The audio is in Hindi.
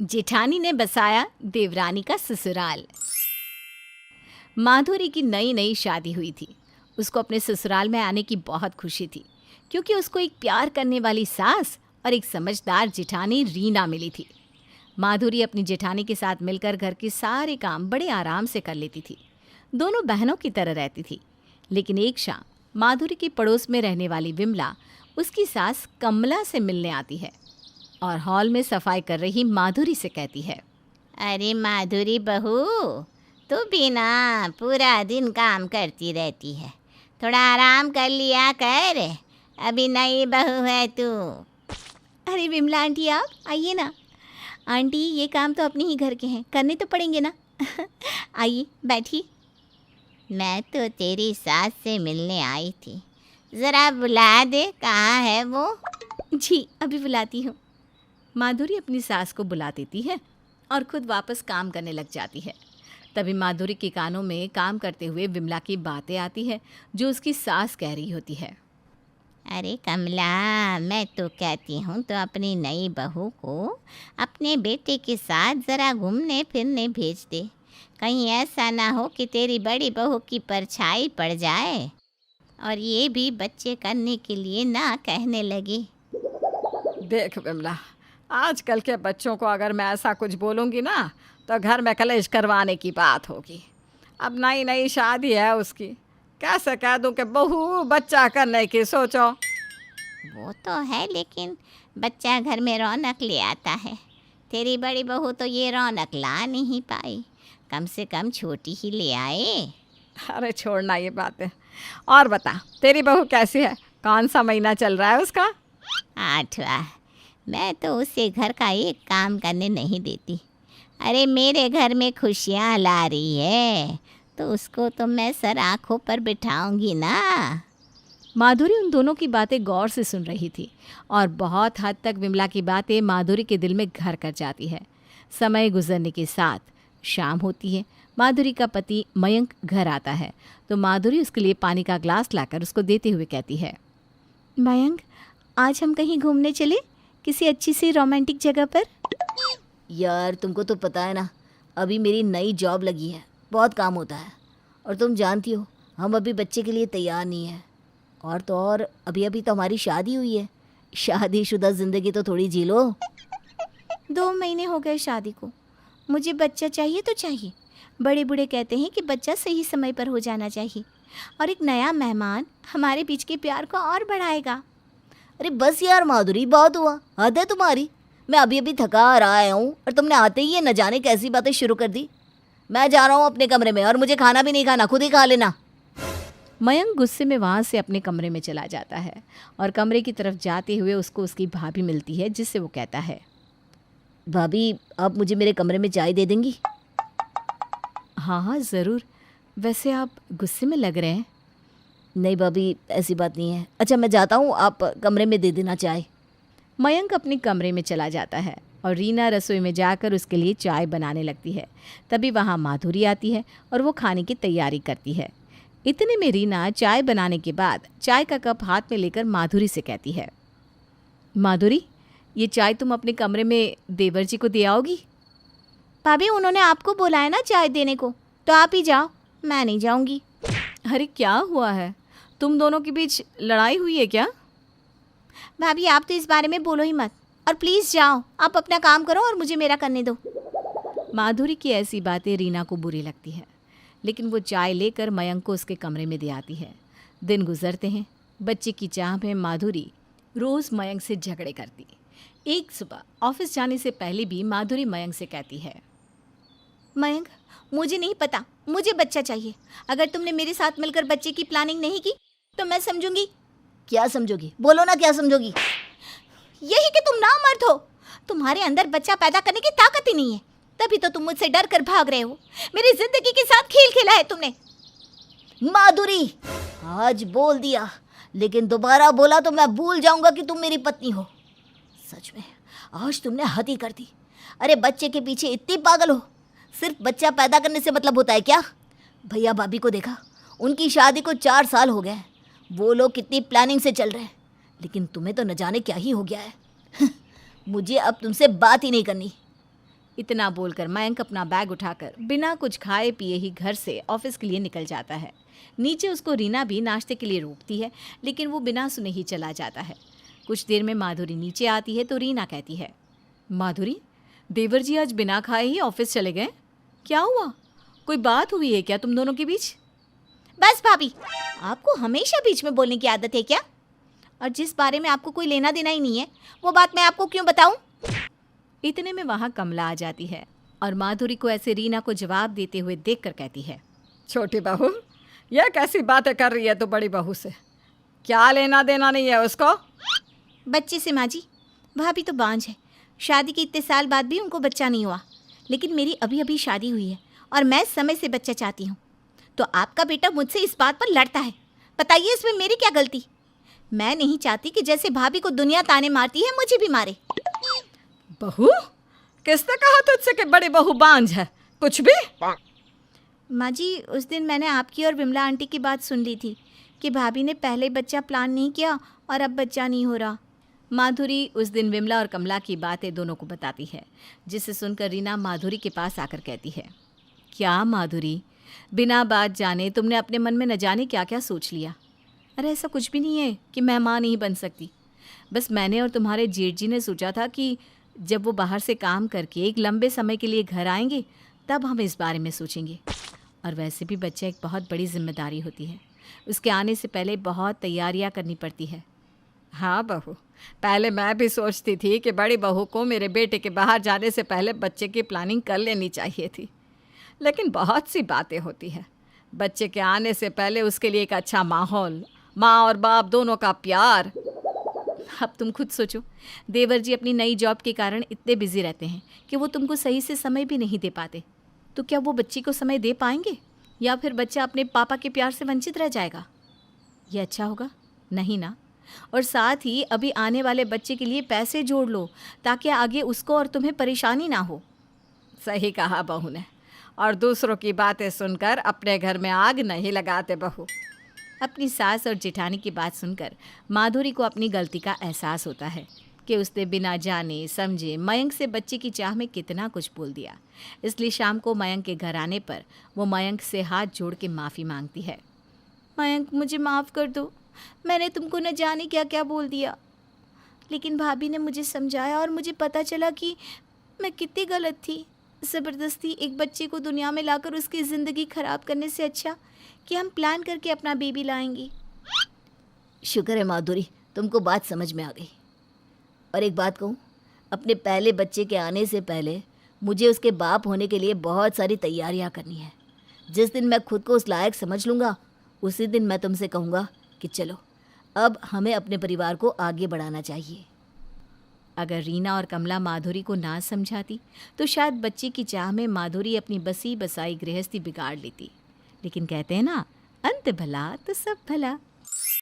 जेठानी ने बसाया देवरानी का ससुराल। माधुरी की नई नई शादी हुई थी। उसको अपने ससुराल में आने की बहुत खुशी थी, क्योंकि उसको एक प्यार करने वाली सास और एक समझदार जेठानी रीना मिली थी। माधुरी अपनी जेठानी के साथ मिलकर घर के सारे काम बड़े आराम से कर लेती थी। दोनों बहनों की तरह रहती थी। लेकिन एक शाम माधुरी की पड़ोस में रहने वाली विमला उसकी सास कमला से मिलने आती है और हॉल में सफाई कर रही माधुरी से कहती है, अरे माधुरी बहू, तू भी ना पूरा दिन काम करती रहती है, थोड़ा आराम कर लिया कर, अभी नई बहू है तू। अरे विमला आंटी आप आइए ना। आंटी ये काम तो अपने ही घर के हैं, करने तो पड़ेंगे ना। आइए बैठिए। मैं तो तेरी सास से मिलने आई थी, ज़रा बुला दे, कहाँ है वो? जी अभी बुलाती हूँ। माधुरी अपनी सास को बुला देती है और खुद वापस काम करने लग जाती है। तभी माधुरी के कानों में काम करते हुए विमला की बातें आती है जो उसकी सास कह रही होती है। अरे कमला, मैं तो कहती हूँ तो अपनी नई बहू को अपने बेटे के साथ ज़रा घूमने फिरने भेज दे। कहीं ऐसा ना हो कि तेरी बड़ी बहू की परछाई पड़ जाए और ये भी बच्चे करने के लिए ना कहने लगी। देख विमला, आजकल के बच्चों को अगर मैं ऐसा कुछ बोलूँगी ना तो घर में कलेश करवाने की बात होगी। अब नई नई शादी है उसकी, कैसे कह दूँ कि बहू बच्चा करने की सोचो। वो तो है, लेकिन बच्चा घर में रौनक ले आता है। तेरी बड़ी बहू तो ये रौनक ला नहीं पाई, कम से कम छोटी ही ले आए। अरे छोड़ना ये बातें, और बता तेरी बहू कैसी है? कौन सा महीना चल रहा है उसका? 8वां। मैं तो उसे घर का एक काम करने नहीं देती। अरे मेरे घर में खुशियाँ ला रही है तो उसको तो मैं सर आँखों पर बिठाऊंगी ना। माधुरी उन दोनों की बातें गौर से सुन रही थी और बहुत हद तक विमला की बातें माधुरी के दिल में घर कर जाती है। समय गुजरने के साथ शाम होती है। माधुरी का पति मयंक घर आता है तो माधुरी उसके लिए पानी का ग्लास लाकर उसको देते हुए कहती है, मयंक आज हम कहीं घूमने चले, किसी अच्छी सी रोमांटिक जगह पर। यार तुमको तो पता है ना, अभी मेरी नई जॉब लगी है, बहुत काम होता है और तुम जानती हो हम अभी बच्चे के लिए तैयार नहीं है। और तो और अभी अभी तो हमारी शादी हुई है, शादीशुदा ज़िंदगी तो थोड़ी जी लो। 2 महीने हो गए शादी को, मुझे बच्चा चाहिए तो चाहिए। बड़े बूढ़े कहते हैं कि बच्चा सही समय पर हो जाना चाहिए और एक नया मेहमान हमारे बीच के प्यार को और बढ़ाएगा। अरे बस यार माधुरी, बहुत हुआ, हद है तुम्हारी। मैं अभी अभी थका आ रहा हूँ और तुमने आते ही ये न जाने कैसी बातें शुरू कर दी। मैं जा रहा हूँ अपने कमरे में और मुझे खाना भी नहीं खाना, खुद ही खा लेना। मयंक गुस्से में वहाँ से अपने कमरे में चला जाता है और कमरे की तरफ जाते हुए उसको उसकी भाभी मिलती है, जिससे वो कहता है, भाभी आप मुझे मेरे कमरे में चाय दे देंगी? हाँ हाँ ज़रूर। वैसे आप गुस्से में लग रहे हैं। नहीं भाभी, ऐसी बात नहीं है। अच्छा मैं जाता हूँ, आप कमरे में दे देना चाय। मयंक अपने कमरे में चला जाता है और रीना रसोई में जाकर उसके लिए चाय बनाने लगती है। तभी वहाँ माधुरी आती है और वो खाने की तैयारी करती है। इतने में रीना चाय बनाने के बाद चाय का कप हाथ में लेकर माधुरी से कहती है, माधुरी ये चाय तुम अपने कमरे में देवर जी को दे आओगी? भाभी उन्होंने आपको बुलाया ना चाय देने को, तो आप ही जाओ, मैं नहीं जाऊंगी। अरे क्या हुआ है, तुम दोनों के बीच लड़ाई हुई है क्या? भाभी आप तो इस बारे में बोलो ही मत, और प्लीज़ जाओ, आप अपना काम करो और मुझे मेरा करने दो। माधुरी की ऐसी बातें रीना को बुरी लगती है, लेकिन वो चाय लेकर मयंक को उसके कमरे में दे आती है। दिन गुजरते हैं। बच्चे की चाह में माधुरी रोज़ मयंक से झगड़े करती। एक सुबह ऑफिस जाने से पहले भी माधुरी मयंक से कहती है, मयंक मुझे नहीं पता, मुझे बच्चा चाहिए। अगर तुमने मेरे साथ मिलकर बच्चे की प्लानिंग नहीं की तो मैं समझूंगी। क्या समझोगी? बोलो ना, क्या समझोगी? यही कि तुम नामर्द हो, तुम्हारे अंदर बच्चा पैदा करने की ताकत ही नहीं है, तभी तो तुम मुझसे डर कर भाग रहे हो। मेरी जिंदगी के साथ खेल खेला है तुमने। माधुरी, आज बोल दिया, लेकिन दोबारा बोला तो मैं भूल जाऊंगा कि तुम मेरी पत्नी हो। सच में आज तुमने हद ही कर दी। अरे बच्चे के पीछे इतनी पागल हो? सिर्फ बच्चा पैदा करने से मतलब होता है क्या? भैया भाभी को देखा, उनकी शादी को 4 साल हो गए, वो लोग कितनी प्लानिंग से चल रहे हैं, लेकिन तुम्हें तो न जाने क्या ही हो गया है। मुझे अब तुमसे बात ही नहीं करनी। इतना बोलकर मयंक अपना बैग उठाकर बिना कुछ खाए पिए ही घर से ऑफिस के लिए निकल जाता है। नीचे उसको रीना भी नाश्ते के लिए रोकती है, लेकिन वो बिना सुने ही चला जाता है। कुछ देर में माधुरी नीचे आती है तो रीना कहती है, माधुरी, देवर जी आज बिना खाए ही ऑफिस चले गए, क्या हुआ? कोई बात हुई है क्या तुम दोनों के बीच? बस भाभी, आपको हमेशा बीच में बोलने की आदत है क्या? और जिस बारे में आपको कोई लेना देना ही नहीं है, वो बात मैं आपको क्यों बताऊं? इतने में वहाँ कमला आ जाती है और माधुरी को ऐसे रीना को जवाब देते हुए देखकर कहती है, छोटी बहू, यह कैसी बातें कर रही है तू बड़ी बहू से? क्या लेना देना नहीं है उसको? बच्चे से माँ जी, भाभी तो बांझ है, शादी के इतने साल बाद भी उनको बच्चा नहीं हुआ। लेकिन मेरी अभी अभी शादी हुई है और मैं समय से बच्चा चाहती हूँ। तो आपका बेटा मुझसे इस बात पर लड़ता है, बताइए इसमें मेरी क्या गलती? मैं नहीं चाहती कि जैसे भाभी को दुनिया ताने मारती है मुझे भी मारे। बहू, किसने कहा तुझसे कि बड़ी बहू बांझ है? कुछ भी? माँ जी, उस दिन मैंने आपकी और विमला आंटी की बात सुन ली थी कि भाभी ने पहले बच्चा प्लान नहीं किया और अब बच्चा नहीं हो रहा। माधुरी उस दिन विमला और कमला की बातें दोनों को बताती है, जिसे सुनकर रीना माधुरी के पास आकर कहती है, क्या माधुरी, बिना बात जाने तुमने अपने मन में न जाने क्या क्या सोच लिया। अरे ऐसा कुछ भी नहीं है कि मैं माँ नहीं बन सकती। बस मैंने और तुम्हारे जेठ जी ने सोचा था कि जब वो बाहर से काम करके एक लंबे समय के लिए घर आएंगे तब हम इस बारे में सोचेंगे। और वैसे भी बच्चा एक बहुत बड़ी जिम्मेदारी होती है, उसके आने से पहले बहुत तैयारियां करनी पड़ती है। हाँ बहू, पहले मैं भी सोचती थी कि बड़ी बहू को मेरे बेटे के बाहर जाने से पहले बच्चे की प्लानिंग कर लेनी चाहिए थी, लेकिन बहुत सी बातें होती है। बच्चे के आने से पहले उसके लिए एक अच्छा माहौल, माँ और बाप दोनों का प्यार। अब तुम खुद सोचो, देवर जी अपनी नई जॉब के कारण इतने बिजी रहते हैं कि वो तुमको सही से समय भी नहीं दे पाते। तो क्या वो बच्ची को समय दे पाएंगे या फिर बच्चा अपने पापा के प्यार से वंचित रह जाएगा? ये अच्छा होगा? नहीं ना। और साथ ही अभी आने वाले बच्चे के लिए पैसे जोड़ लो ताकि आगे उसको और तुम्हें परेशानी ना हो। सही कहा बहू ने, और दूसरों की बातें सुनकर अपने घर में आग नहीं लगाते बहू। अपनी सास और जेठानी की बात सुनकर माधुरी को अपनी गलती का एहसास होता है कि उसने बिना जाने समझे मयंक से बच्चे की चाह में कितना कुछ बोल दिया। इसलिए शाम को मयंक के घर आने पर वो मयंक से हाथ जोड़ के माफ़ी मांगती है। मयंक, मुझे माफ़ कर दो, मैंने तुमको न जाने क्या क्या बोल दिया। लेकिन भाभी ने मुझे समझाया और मुझे पता चला कि मैं कितनी गलत थी। ज़बरदस्ती एक बच्चे को दुनिया में लाकर उसकी ज़िंदगी ख़राब करने से अच्छा कि हम प्लान करके अपना बेबी लाएंगे। शुक्र है माधुरी, तुमको बात समझ में आ गई। और एक बात कहूँ, अपने पहले बच्चे के आने से पहले मुझे उसके बाप होने के लिए बहुत सारी तैयारियाँ करनी है। जिस दिन मैं खुद को उस लायक समझ लूँगा, उसी दिन मैं तुमसे कहूँगा कि चलो अब हमें अपने परिवार को आगे बढ़ाना चाहिए। अगर रीना और कमला माधुरी को ना समझाती तो शायद बच्चे की चाह में माधुरी अपनी बसी बसाई गृहस्थी बिगाड़ लेती। लेकिन कहते हैं ना, अंत भला तो सब भला।